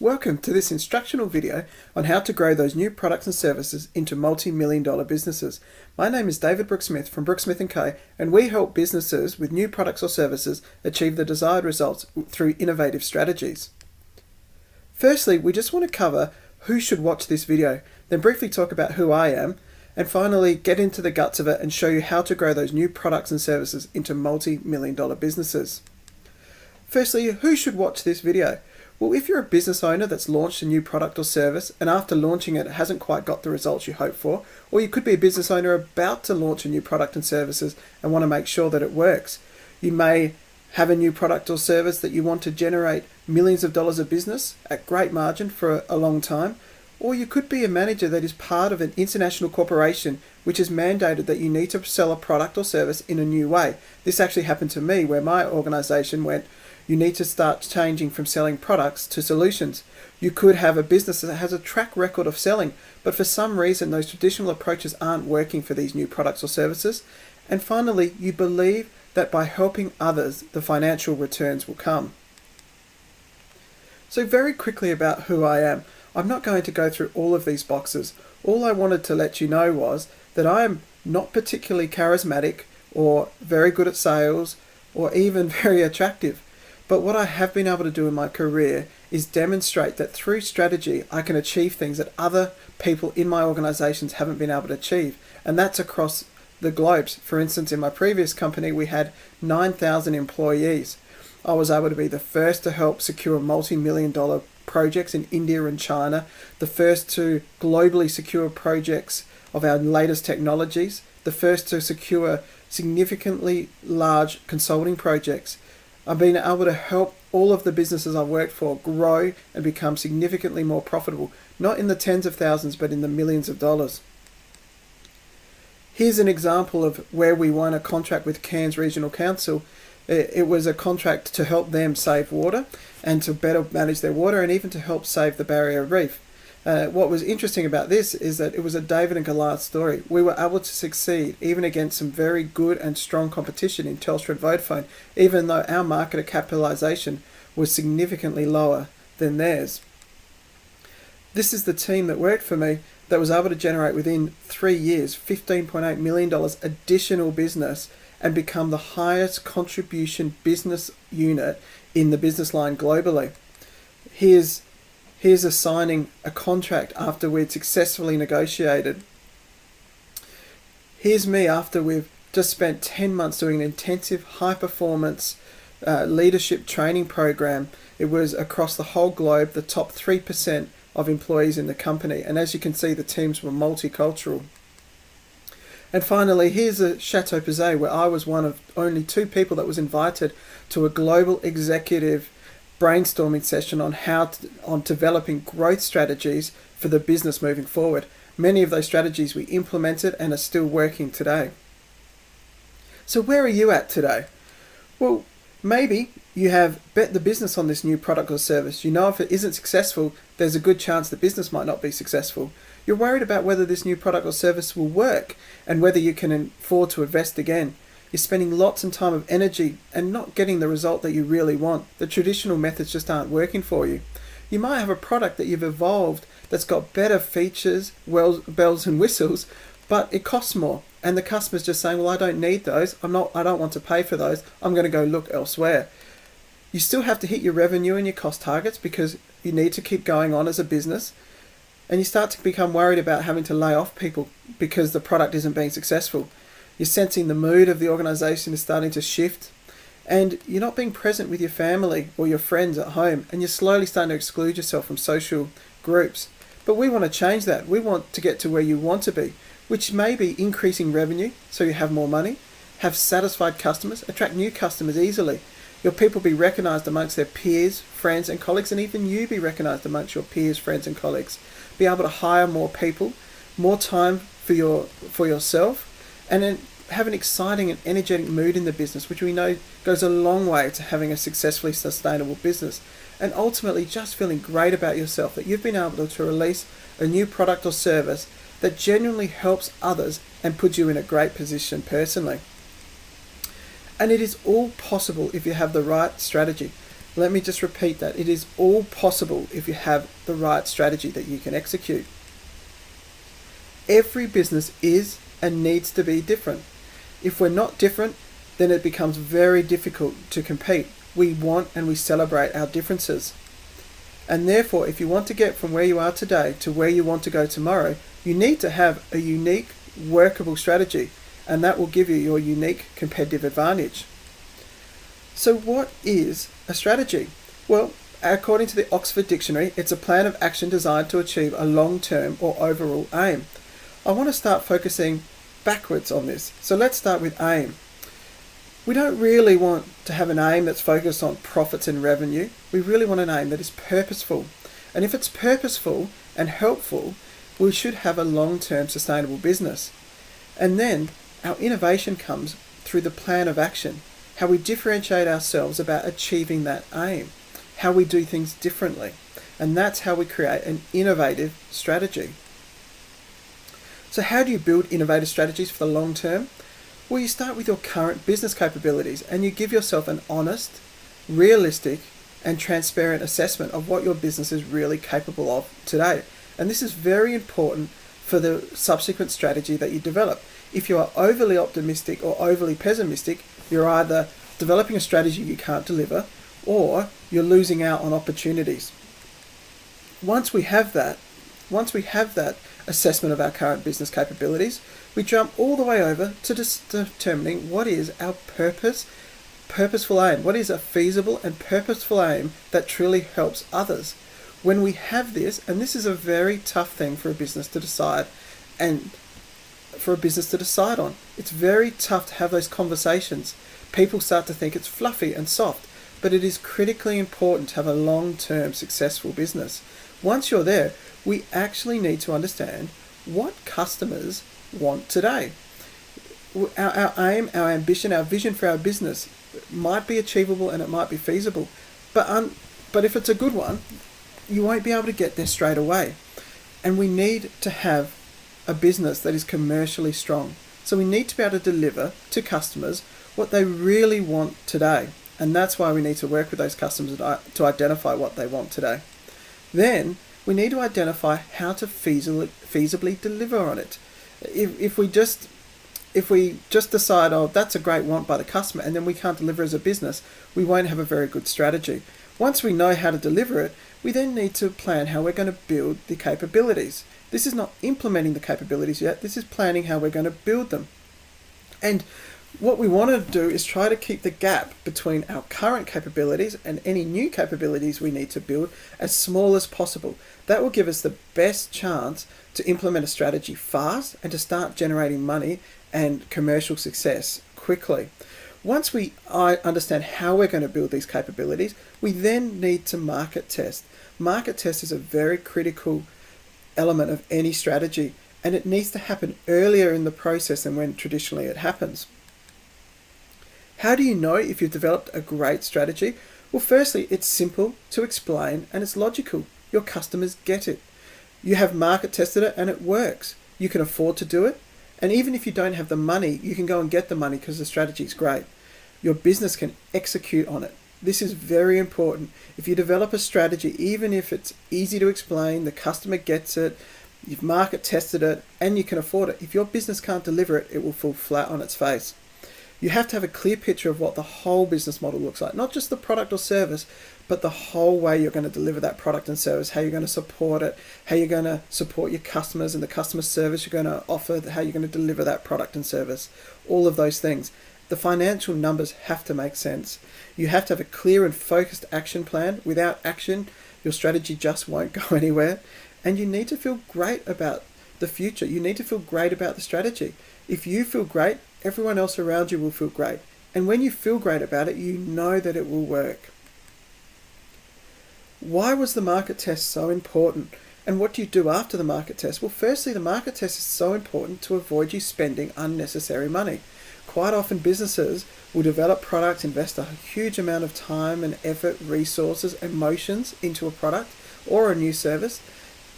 Welcome to this instructional video on how to grow those new products and services into multi-million dollar businesses. My name is David Brooke-Smith from Brooke-Smith & Co, and we help businesses with new products or services achieve the desired results through innovative strategies. Firstly, we just want to cover who should watch this video, then briefly talk about who I am, and finally get into the guts of it and show you how to grow those new products and services into multi-million dollar businesses. Firstly, who should watch this video? Well, if you're a business owner that's launched a new product or service and after launching it hasn't quite got the results you hope for, or you could be a business owner about to launch a new product and services and want to make sure that it works. You may have a new product or service that you want to generate millions of dollars of business at great margin for a long time, or you could be a manager that is part of an international corporation which is mandated that you need to sell a product or service in a new way. This actually happened to me where my organization went, you need to start changing from selling products to solutions. You could have a business that has a track record of selling, but for some reason those traditional approaches aren't working for these new products or services. And finally, you believe that by helping others, the financial returns will come. So very quickly about who I am. I'm not going to go through all of these boxes. All I wanted to let you know was that I am not particularly charismatic or very good at sales or even very attractive. But what I have been able to do in my career is demonstrate that through strategy, I can achieve things that other people in my organizations haven't been able to achieve. And that's across the globes. For instance, in my previous company, we had 9,000 employees. I was able to be the first to help secure multi-million dollar projects in India and China, the first to globally secure projects of our latest technologies, the first to secure significantly large consulting projects. I've been able to help all of the businesses I've worked for grow and become significantly more profitable, not in the tens of thousands, but in the millions of dollars. Here's an example of where we won a contract with Cairns Regional Council. It was a contract to help them save water and to better manage their water and even to help save the barrier reef. What was interesting about this is that it was a David and Goliath story. We were able to succeed even against some very good and strong competition in Telstra and Vodafone, even though our market capitalization was significantly lower than theirs. This is the team that worked for me that was able to generate within 3 years $15.8 million additional business and become the highest contribution business unit in the business line globally. Here's assigning a contract after we'd successfully negotiated. Here's me after we've just spent 10 months doing an intensive high-performance leadership training program. It was across the whole globe, the top 3% of employees in the company. And as you can see, the teams were multicultural. And finally, here's a Chateau Pizet where I was one of only 2 people that was invited to a global executive brainstorming session on developing growth strategies for the business moving forward. Many of those strategies we implemented and are still working today. So where are you at today? Well, maybe you have bet the business on this new product or service. You know if it isn't successful, there's a good chance the business might not be successful. You're worried about whether this new product or service will work and whether you can afford to invest again. You're spending lots of time of energy and not getting the result that you really want. The traditional methods just aren't working for you. You might have a product that you've evolved that's got better features, bells and whistles, but it costs more. And the customer's just saying, well, I don't need those. I don't want to pay for those. I'm going to go look elsewhere. You still have to hit your revenue and your cost targets because you need to keep going on as a business. And you start to become worried about having to lay off people because the product isn't being successful. You're sensing the mood of the organization is starting to shift, and you're not being present with your family or your friends at home, and you're slowly starting to exclude yourself from social groups. But we want to change that. We want to get to where you want to be, which may be increasing revenue so you have more money, have satisfied customers, attract new customers easily. Your people be recognized amongst their peers, friends and colleagues, and even you be recognized amongst your peers, friends and colleagues. Be able to hire more people, more time for yourself, and then have an exciting and energetic mood in the business, which we know goes a long way to having a successfully sustainable business. And ultimately just feeling great about yourself, that you've been able to release a new product or service that genuinely helps others and puts you in a great position personally. And it is all possible if you have the right strategy. Let me just repeat that. It is all possible if you have the right strategy that you can execute. Every business is and needs to be different. If we're not different, then it becomes very difficult to compete. We want and we celebrate our differences. And therefore, if you want to get from where you are today to where you want to go tomorrow, you need to have a unique, workable strategy, and that will give you your unique competitive advantage. So what is a strategy? Well, according to the Oxford Dictionary, it's a plan of action designed to achieve a long-term or overall aim. I want to start focusing backwards on this. So let's start with aim. We don't really want to have an aim that's focused on profits and revenue. We really want an aim that is purposeful. And if it's purposeful and helpful, we should have a long-term sustainable business. And then our innovation comes through the plan of action, how we differentiate ourselves about achieving that aim, how we do things differently. And that's how we create an innovative strategy. So how do you build innovative strategies for the long term? Well, you start with your current business capabilities and you give yourself an honest, realistic, and transparent assessment of what your business is really capable of today. And this is very important for the subsequent strategy that you develop. If you are overly optimistic or overly pessimistic, you're either developing a strategy you can't deliver or you're losing out on opportunities. Once we have that assessment of our current business capabilities, we jump all the way over to determining what is our purposeful aim. What is a feasible and purposeful aim that truly helps others? When we have this, and this is a very tough thing for a business to decide on. It's very tough to have those conversations. People start to think it's fluffy and soft, but it is critically important to have a long-term successful business. Once you're there, we actually need to understand what customers want today. Our aim, our ambition, our vision for our business might be achievable and it might be feasible, but if it's a good one, you won't be able to get there straight away. And we need to have a business that is commercially strong. So we need to be able to deliver to customers what they really want today. And that's why we need to work with those customers to identify what they want today. Then we need to identify how to feasibly deliver on it. If we just decide, oh, that's a great want by the customer, and then we can't deliver as a business, we won't have a very good strategy. Once we know how to deliver it, we then need to plan how we're going to build the capabilities. This is not implementing the capabilities yet, this is planning how we're going to build them. And what we want to do is try to keep the gap between our current capabilities and any new capabilities we need to build as small as possible. That will give us the best chance to implement a strategy fast and to start generating money and commercial success quickly. Once we understand how we're going to build these capabilities, we then need to market test. Market test is a very critical element of any strategy, and it needs to happen earlier in the process than when traditionally it happens. How do you know if you've developed a great strategy? Well, firstly, it's simple to explain and it's logical. Your customers get it. You have market tested it and it works. You can afford to do it. And even if you don't have the money, you can go and get the money because the strategy is great. Your business can execute on it. This is very important. If you develop a strategy, even if it's easy to explain, the customer gets it, you've market tested it, and you can afford it, if your business can't deliver it, it will fall flat on its face. You have to have a clear picture of what the whole business model looks like, not just the product or service, but the whole way you're going to deliver that product and service, how you're going to support it, how you're going to support your customers and the customer service you're going to offer, how you're going to deliver that product and service, all of those things. The financial numbers have to make sense. You have to have a clear and focused action plan. Without action, your strategy just won't go anywhere. And you need to feel great about the future. You need to feel great about the strategy. If you feel great, everyone else around you will feel great. And when you feel great about it, you know that it will work. Why was the market test so important? And what do you do after the market test? Well, firstly, the market test is so important to avoid you spending unnecessary money. Quite often businesses will develop products, invest a huge amount of time and effort, resources, emotions into a product or a new service,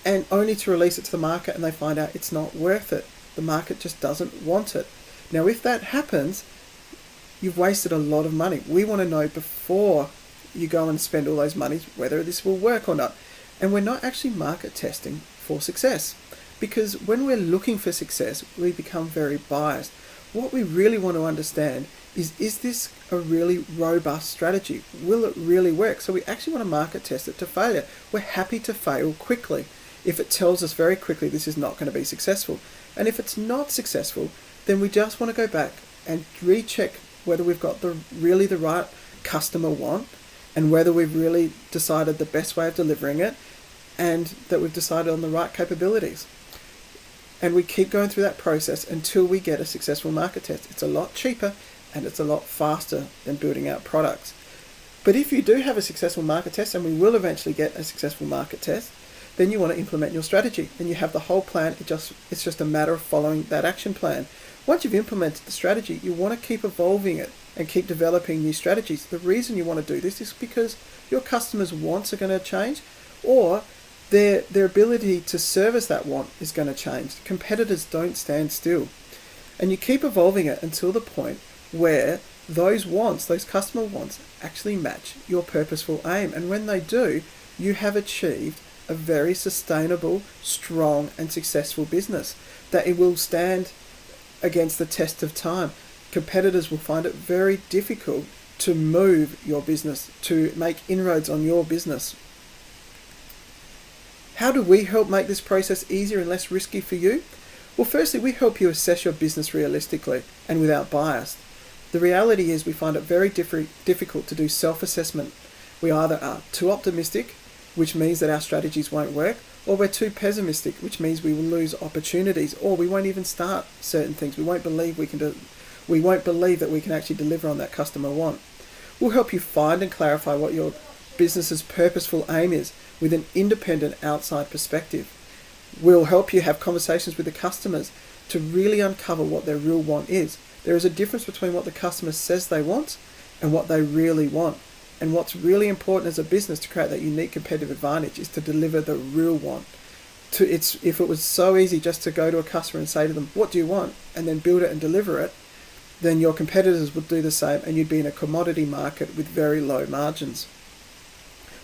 and only to release it to the market and they find out it's not worth it. The market just doesn't want it. Now, if that happens, you've wasted a lot of money. We want to know before you go and spend all those monies whether this will work or not. And we're not actually market testing for success, because when we're looking for success, we become very biased. What we really want to understand is this a really robust strategy? Will it really work? So we actually want to market test it to failure. We're happy to fail quickly if it tells us very quickly this is not going to be successful. And if it's not successful, then we just want to go back and recheck whether we've got the right customer want, and whether we've really decided the best way of delivering it, and that we've decided on the right capabilities. And we keep going through that process until we get a successful market test. It's a lot cheaper and it's a lot faster than building out products. But if you do have a successful market test, and we will eventually get a successful market test, then you want to implement your strategy, and you have the whole plan. It's just a matter of following that action plan. Once you've implemented the strategy, you want to keep evolving it and keep developing new strategies. The reason you want to do this is because your customers' wants are going to change, or their ability to service that want is going to change. Competitors don't stand still. And you keep evolving it until the point where those wants, those customer wants, actually match your purposeful aim. And when they do, you have achieved a very sustainable, strong, and successful business that it will stand against the test of time. Competitors will find it very difficult to move your business, to make inroads on your business. How do we help make this process easier and less risky for you? Well, firstly, we help you assess your business realistically and without bias. The reality is we find it very difficult to do self-assessment. We either are too optimistic, which means that our strategies won't work, or we're too pessimistic, which means we will lose opportunities, or we won't even start certain things. We won't believe that we can actually deliver on that customer want. We'll help you find and clarify what your business's purposeful aim is with an independent outside perspective. We'll help you have conversations with the customers to really uncover what their real want is. There is a difference between what the customer says they want and what they really want. And what's really important as a business to create that unique competitive advantage is to deliver the real want. If it was so easy just to go to a customer and say to them, what do you want? And then build it and deliver it, then your competitors would do the same, and you'd be in a commodity market with very low margins.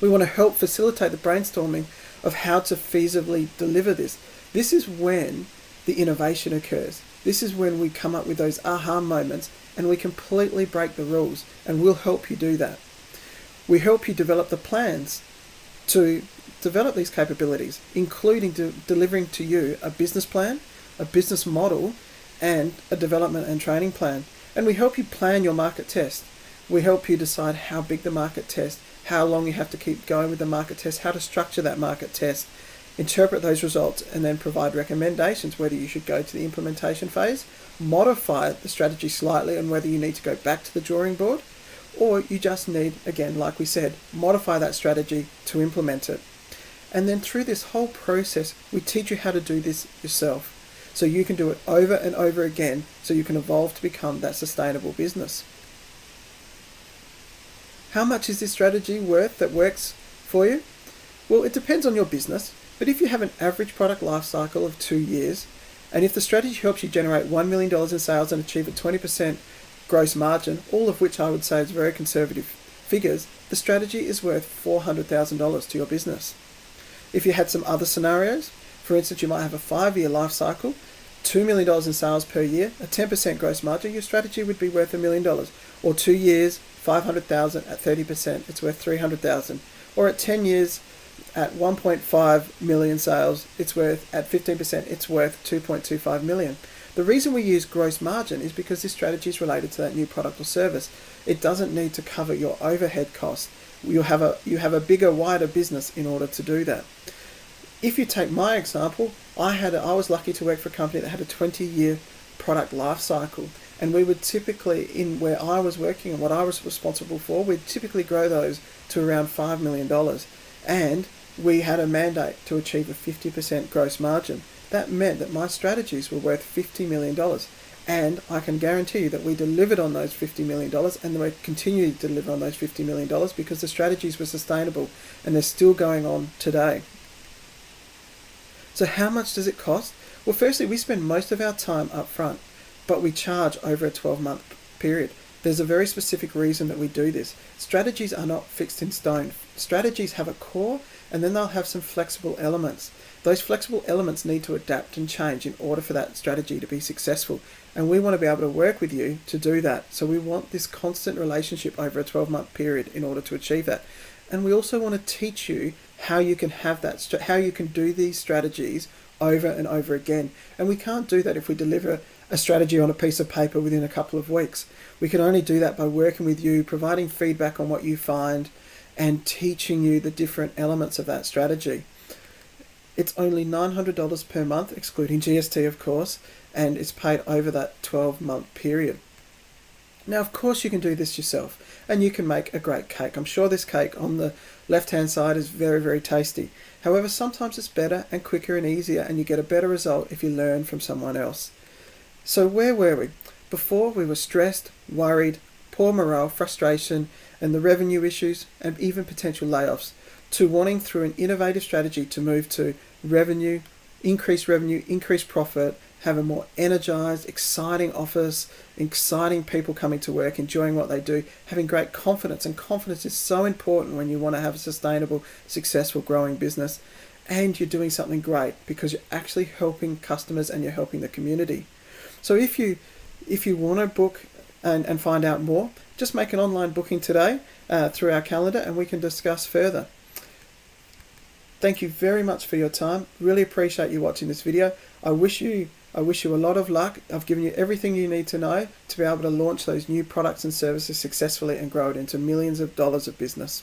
We want to help facilitate the brainstorming of how to feasibly deliver this. This is when the innovation occurs. This is when we come up with those aha moments and we completely break the rules, and we'll help you do that. We help you develop the plans to develop these capabilities, including delivering to you a business plan, a business model, and a development and training plan. And we help you plan your market test. We help you decide how big the market test, how long you have to keep going with the market test, how to structure that market test, interpret those results, and then provide recommendations whether you should go to the implementation phase, modify the strategy slightly, and whether you need to go back to the drawing board, or you just need, again, like we said, modify that strategy to implement it. And then through this whole process, we teach you how to do this yourself, so you can do it over and over again, so you can evolve to become that sustainable business. How much is this strategy worth that works for you? Well, it depends on your business, but if you have an average product life cycle of 2 years, and if the strategy helps you generate $1 million in sales and achieve a 20% gross margin, all of which I would say is very conservative figures, the strategy is worth $400,000 to your business. If you had some other scenarios, for instance, you might have a 5-year life cycle, $2 million in sales per year, a 10% gross margin, your strategy would be worth $1 million. Or 2 years, $500,000 at 30%, it's worth $300,000. Or at 10 years, at 1.5 million sales, at 15%, it's worth 2.25 million. The reason we use gross margin is because this strategy is related to that new product or service. It doesn't need to cover your overhead costs. You have a bigger, wider business in order to do that. If you take my example, I was lucky to work for a company that had a 20-year product life cycle, and we would typically, in where I was working and what I was responsible for, we'd typically grow those to around $5 million. And we had a mandate to achieve a 50% gross margin. That meant that my strategies were worth $50 million. And I can guarantee you that we delivered on those $50 million, and we continue to deliver on those $50 million because the strategies were sustainable and they're still going on today. So how much does it cost? Well, firstly, we spend most of our time up front, but we charge over a 12-month period. There's a very specific reason that we do this. Strategies are not fixed in stone. Strategies have a core, and then they'll have some flexible elements. Those flexible elements need to adapt and change in order for that strategy to be successful. And we want to be able to work with you to do that. So we want this constant relationship over a 12-month period in order to achieve that. And we also want to teach you how you can have that, how you can do these strategies over and over again. And we can't do that if we deliver a strategy on a piece of paper within a couple of weeks. We can only do that by working with you, providing feedback on what you find, and teaching you the different elements of that strategy. It's only $900 per month, excluding GST of course, and it's paid over that 12-month period. Now, of course, you can do this yourself, and you can make a great cake. I'm sure this cake on the left-hand side is very, very tasty. However, sometimes it's better and quicker and easier, and you get a better result if you learn from someone else. So where were we? Before, we were stressed, worried, poor morale, frustration, and the revenue issues, and even potential layoffs, to wanting through an innovative strategy to move to revenue, increase profit, have a more energized, exciting office, exciting people coming to work, enjoying what they do, having great confidence. And confidence is so important when you want to have a sustainable, successful, growing business. And you're doing something great because you're actually helping customers and you're helping the community. So if you want to book and find out more, just make an online booking today through our calendar and we can discuss further. Thank you very much for your time. Really appreciate you watching this video. I wish you a lot of luck. I've given you everything you need to know to be able to launch those new products and services successfully and grow it into millions of dollars of business.